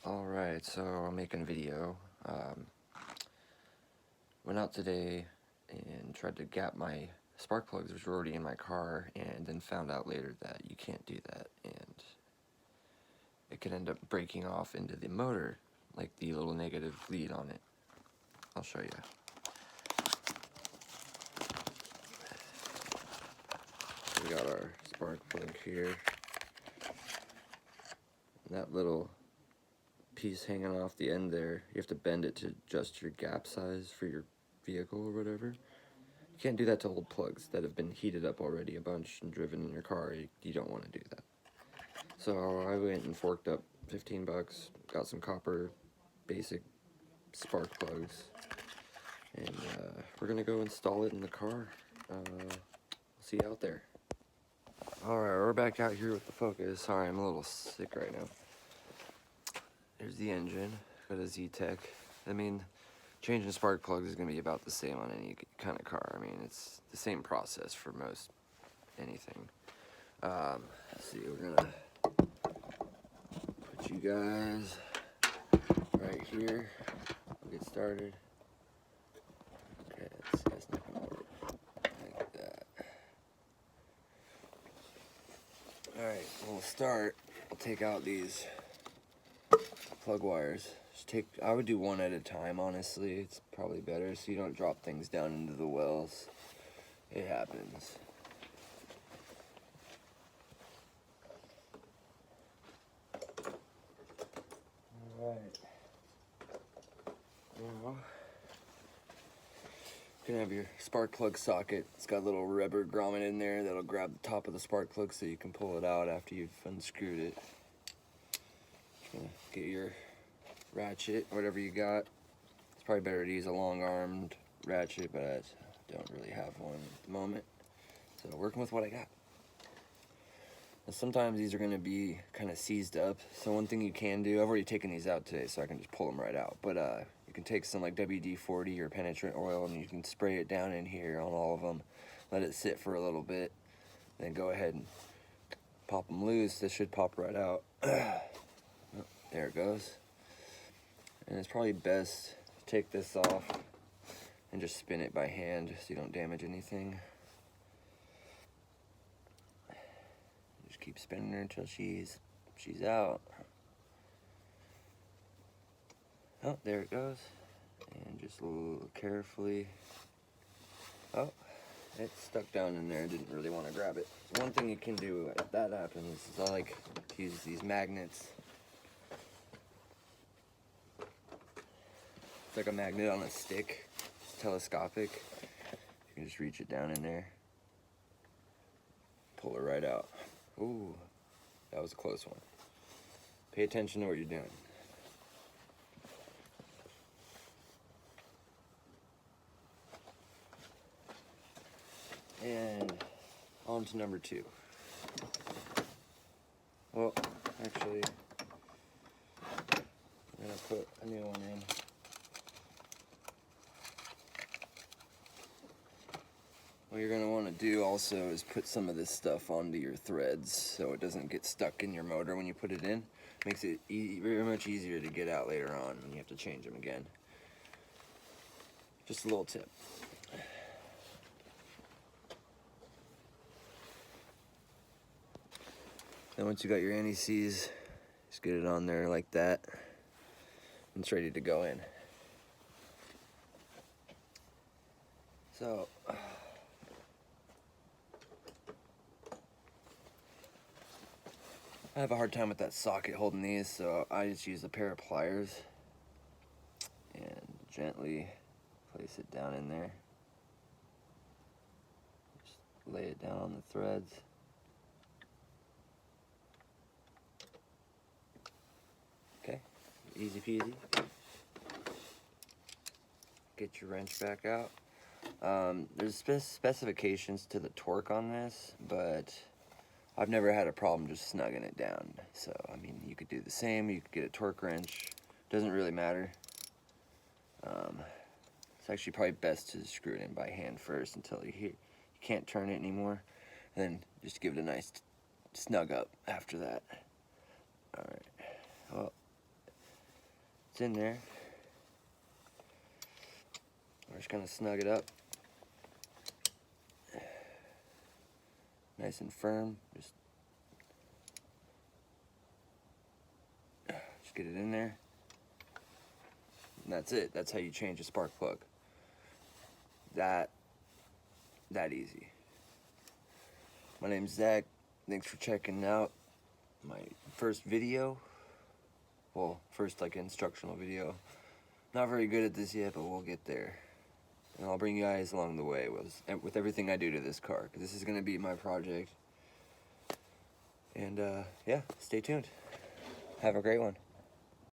Alright, so I'm making a video. Went out today and tried to gap my spark plugs, which were already in my car, and then found out later that you can't do that, and it could end up breaking off into the motor, like the little negative lead on it. I'll show you. We got our spark plug here. And that little piece hanging off the end there, you have to bend it to adjust your gap size for your vehicle or whatever. You can't do that to old plugs that have been heated up already a bunch and driven in your car. You don't want to do that. So I went and forked up 15 bucks, got some copper basic spark plugs, and we're gonna go install it in the car. See you out there. Alright, we're back out here with the Focus. Sorry, I'm a little sick right now. Here's the engine, got a Z-Tech. I mean, changing spark plugs is going to be about the same on any kind of car. I mean, it's the same process for most anything. Let's see, we're going to put you guys right here. We'll get started. Okay, let's see, that's not going to work like that. Alright, we'll start. We'll take out these plug wires. I would do one at a time, honestly. It's probably better so you don't drop things down into the wells. It happens. Alright. Now, you can have your spark plug socket. It's got a little rubber grommet in there that'll grab the top of the spark plug so you can pull it out after you've unscrewed it. Get your ratchet, whatever you got. It's probably better to use a long-armed ratchet, but I don't really have one at the moment. So working with what I got. Now, sometimes these are going to be kind of seized up. So one thing you can do, I've already taken these out today, so I can just pull them right out. But you can take some like WD-40 or penetrant oil, and you can spray it down in here on all of them. Let it sit for a little bit, then go ahead and pop them loose. This should pop right out. There it goes. And it's probably best to take this off and just spin it by hand so you don't damage anything. Just keep spinning her until she's out. Oh, there it goes. And just a little carefully. Oh, it's stuck down in there. Didn't really want to grab it. So one thing you can do if that happens is I like to use these magnets. It's like a magnet on a stick. It's telescopic. You can just reach it down in there. Pull it right out. Ooh, that was a close one. Pay attention to what you're doing. And on to number 2. Well, actually, I'm gonna put a new one in. What you're going to want to do also is put some of this stuff onto your threads so it doesn't get stuck in your motor when you put it in. Makes it very much easier to get out later on when you have to change them again. Just a little tip. Then once you got your anti-seize, just get it on there like that, and it's ready to go in. So, I have a hard time with that socket holding these, so I just use a pair of pliers and gently place it down in there. Just lay it down on the threads. Okay, easy peasy. Get your wrench back out. There's specifications to the torque on this, but I've never had a problem just snugging it down. So, I mean, you could do the same. You could get a torque wrench. Doesn't really matter. It's actually probably best to screw it in by hand first until you can't turn it anymore. And then just give it a nice snug up after that. Alright. Well, in there. We're just gonna snug it up. Nice and firm. Just get it in there. And that's it. That's how you change a spark plug. That easy. My name's Zach. Thanks for checking out my first video. Well, first like instructional video. Not very good at this yet, but we'll get there. And I'll bring you guys along the way with everything I do to this car, because this is going to be my project. And yeah, stay tuned. Have a great one.